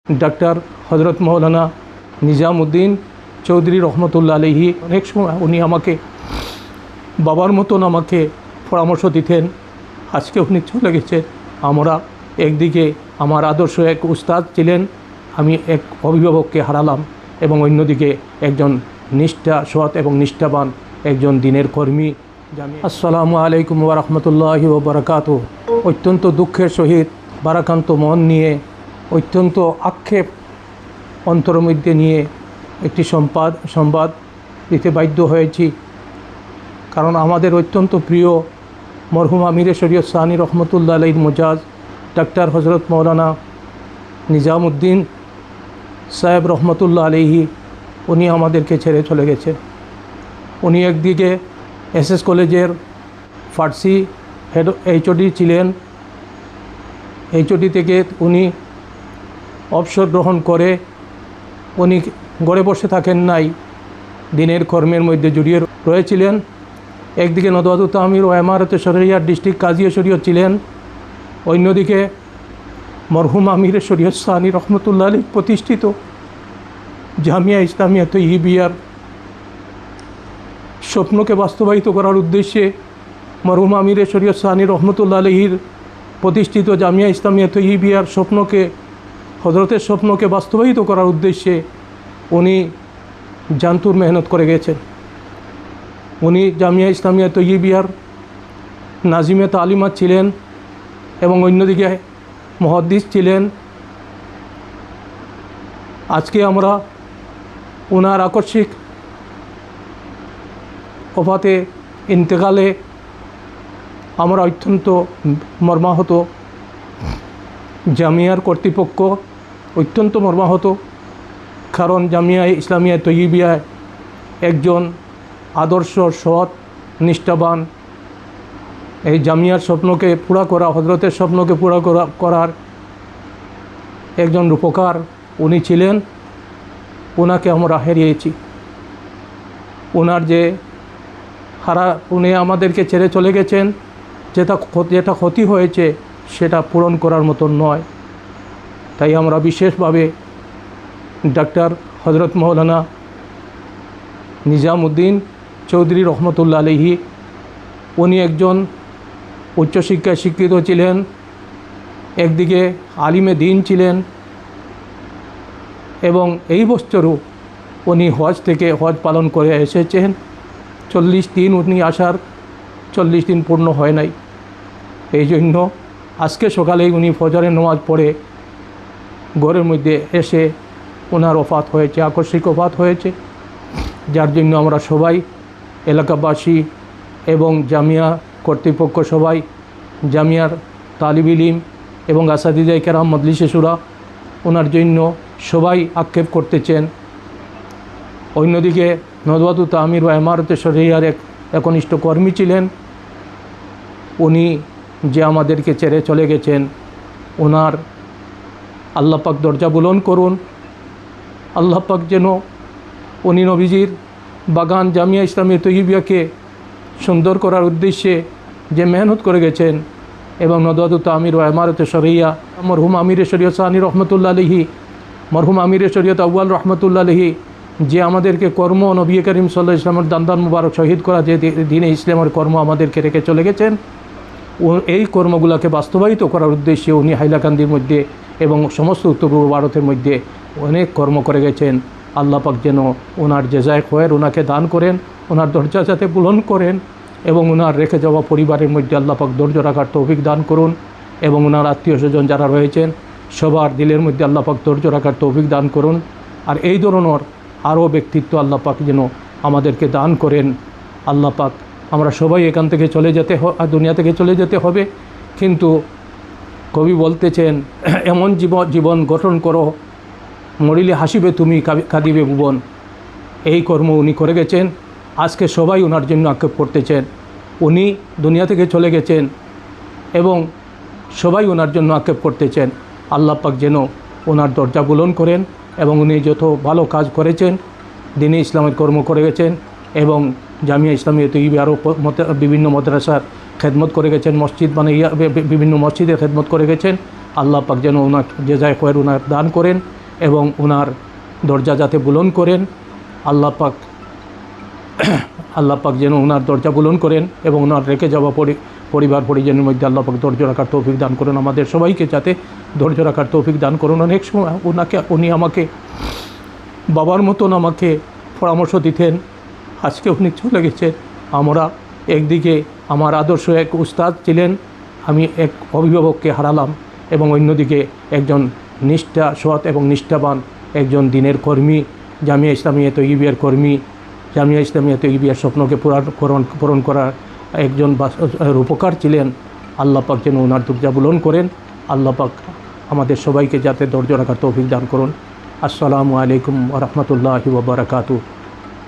Doctor হজরত মৌলানা নিজামুদ্দিন চৌধুরী রহমতুল্লাহ আলাইহি অনেক সময় উনি আমাকে বাবার মতন আমাকে পরামর্শ দিতেন। আজকে উনি চলে গেছে। আমরা একদিকে আমার আদর্শ এক উস্তাদ ছিলেন, আমি এক অভিভাবককে হারালাম, এবং অন্যদিকে একজন নিষ্ঠা সৎ এবং নিষ্ঠাবান একজন দিনের কর্মী। আসসালামু আলাইকুম ওয়া রাহমাতুল্লাহি ওয়া বারাকাতুহু। অত্যন্ত দুঃখের সহিত ভারাক্রান্ত মন নিয়ে, অত্যন্ত আক্ষেপ অন্তরের মধ্যে নিয়ে একটি সংবাদ দিতে বাধ্য হয়েছি। কারণ আমাদের অত্যন্ত প্রিয় মরহুম আমিরে শরীয়ত সানি রহমতুল্লাহ আলাইহির মোজাজ ডাক্তার হজরত মৌলানা নিজামুদ্দিন সাহেব রহমতুল্লাহ আলাইহি উনি আমাদেরকে ছেড়ে চলে গেছে। উনি একদিকে এসএস কলেজের ফার্সি হেড এইচওডি ছিলেন। এইচওডি থেকে উনি অবসর গ্রহণ করে উনি ঘরে বসে থাকেন নাই, দিনের কর্মের মধ্যে জড়িয়ে রয়েছিলেন। একদিকে নদওয়াতুত তামির ও ইমারতে শরিয়াহ ডিস্ট্রিক্ট কাজী শরীয়ত ছিলেন, অন্যদিকে মরহুম আমিরে শরীয়ত সানি রহমতুল্লাহ আলাইহি প্রতিষ্ঠিত জামিয়া ইসলামিয়া তৈয়বিয়ার স্বপ্নকে বাস্তবায়িত করার উদ্দেশ্যে, মরহুম আমিরে শরীয়ত সানি রহমতুল্লাহ আলাইহির প্রতিষ্ঠিত জামিয়া ইসলামিয়া তৈয়বিয়ার স্বপ্নকে, হজরতের স্বপ্নকে বাস্তবায়িত করার উদ্দেশ্যে উনি জানতুর মেহনত করে গেছেন। উনি জামিয়া ইসলামিয়া তৈয়বিয়ার নাজিমে তালিমাত ছিলেন এবং অন্যদিকে মুহাদ্দিস ছিলেন। আজকে আমরা ওনার আকস্মিক ওফাতে ইন্তেকালে আমরা অত্যন্ত মর্মাহত, জামিয়ার কর্তৃপক্ষ অত্যন্ত মর্মাহত। কারণ জামিয়া ইসলামিয়া তৈয়বিয়ায় একজন আদর্শ সৎ নিষ্ঠাবান এই জামিয়ার স্বপ্নকে পুরা করা, হজরতের স্বপ্নকে পুরা করার একজন রূপকার উনি ছিলেন। ওনাকে আমরা হারিয়েছি। ওনার যে উনি আমাদেরকে ছেড়ে চলে গেছেন, যেটা ক্ষতি হয়েছে সেটা পূরণ করার মতন নয়। তাই আমরা বিশেষভাবে ডাক্তার হজরত মৌলানা নিজামুদ্দিন চৌধুরী রহমতুল্লাহ আলাইহি উনি একজন উচ্চশিক্ষায় শিক্ষিত ছিলেন, একদিকে আলিমে দিন ছিলেন, এবং এই বছরও উনি হজ পালন করে এসেছেন। 40 দিন উনি আসার 40 দিন পূর্ণ হয় নাই। এই জন্য আজকে সকালেই উনি ফজরের নামাজ পড়ে ঘরের মধ্যে এসে ওনার ওফাত হয়েছে, আকস্মিক ওফাত হয়েছে। যার জন্য আমরা সবাই এলাকাবাসী এবং জামিয়া কর্তৃপক্ষ সবাই, জামিয়ার তালিব ইলম এবং আসাদিজায়ে কেরাম মজলিসে শুরা ওনার জন্য সবাই আক্ষেপ করতেছেন। অন্যদিকে নদওয়াতুত তামির ও ইমারতে শরিয়াহর এক একনিষ্ঠ কর্মী ছিলেন। উনি যে আমাদেরকে ছেড়ে চলে গেছেন, ওনার আল্লাহ পাক দরজা বুলন্দ করুন। আল্লাহ পাক যেন উনি নবীজির বাগান জামিয়া ইসলামিয়া তৈয়বিয়াকে সুন্দর করার উদ্দেশ্যে যে মেহনত করে গেছেন, এবং নদওয়াতুত তামির ও ইমারতে শরিয়াহ মরহুম আমিরে শরীয়ত সানি রহমতুল্লাহ আলাইহি, মরহুম আমিরে শরীয়ত আউয়াল রহমতুল্লাহ আলাইহি যে আমাদেরকে কর্ম নবী করিম সাল্লাল্লাহু আলাইহি ওয়াসাল্লামের দান মুবারক শহীদ করা যে দিনে ইসলামের কর্ম আমাদেরকে রেখে চলে গেছেন, এই কর্মগুলোকে বাস্তবায়িত করার উদ্দেশ্যে উনি হাইলাকান্দির মধ্যে এবং সমস্ত উত্তর পূর্ব ভারতের মধ্যে অনেক কর্ম করে গেছেন। আল্লাহ পাক যেন ওনার জেজায় খয়ের ওনাকে দান করেন, ওনার দরজা যাতে বুলন্দ করেন, এবং ওনার রেখে যাওয়া পরিবারের মধ্যে আল্লাহ পাক ধৈর্য রাখার তৌফিক দান করুন, এবং ওনার আত্মীয় স্বজন যারা রয়েছেন সবার দিলের মধ্যে আল্লাহ পাক ধৈর্য রাখার তৌফিক দান করুন। আর এই ধরনের আরও ব্যক্তিত্ব আল্লাহ পাক যেন আমাদেরকে দান করেন। আল্লাহ পাক আমরা সবাই এখান থেকে দুনিয়া থেকে চলে যেতে হবে, কিন্তু কবি বলতেছেন এমন জীবন গঠন করো মরিলে হাসিবে তুমি কাঁদিবে ভুবন। এই কর্ম উনি করে গেছেন। আজকে সবাই ওনার জন্য আক্ষেপ করতেছেন। উনি দুনিয়া থেকে চলে গেছেন এবং সবাই ওনার জন্য আক্ষেপ করতেছেন। আল্লাহ পাক যেন ওনার দরজা বুলন্দ করেন, এবং উনি যত ভালো কাজ করেছেন, দিনে ইসলামের কর্ম করে গেছেন, এবং জামিয়া ইসলামিয়া তৈয়বিয়া আরও বিভিন্ন মাদ্রাসার খেদমত করে গেছেন, মসজিদ বিভিন্ন মসজিদে খেদমত করে গেছেন। আল্লাহ পাক যেন ওনার জেজায় খয়ের ওনার দান করেন। এবং ওনার দরজা যাতে বুলন্দ করেন। আল্লাহ পাক যেন ওনার দরজা বুলন্দ করেন এবং ওনার রেখে যাওয়া পরিবার পরিজনের মধ্যে আল্লাহ পাক ধৈর্য রাখার তৌফিক দান করুন। আমাদের সবাইকে যাতে ধৈর্য রাখার তৌফিক দান করুন। অনেক সময় উনি আমাকে বাবার মতন আমাকে পরামর্শ দিতেন। আজকে উনি চলে গেছেন। আমরা একদিকে আমার আদর্শ এক উস্তাদ ছিলেন, আমি এক অভিভাবককে হারালাম, এবং অন্যদিকে একজন সৎ এবং নিষ্ঠাবান একজন দিনের কর্মী, জামিয়া ইসলামিয়া তৈয়িবিয়ার কর্মী, জামিয়া ইসলামিয়া তৈয়িবিয়ার স্বপ্নকে পূরণ করার একজন রূপকার ছিলেন। আল্লাহ পাক যেন ওনার দরজা বুলন্দ করেন। আল্লাহ পাক আমাদের সবাইকে যাতে ধৈর্য রাখার তৌফিক দান করুন। আসসালামু আলাইকুম ওয়া রাহমাতুল্লাহি ওয়া বারাকাতুহু।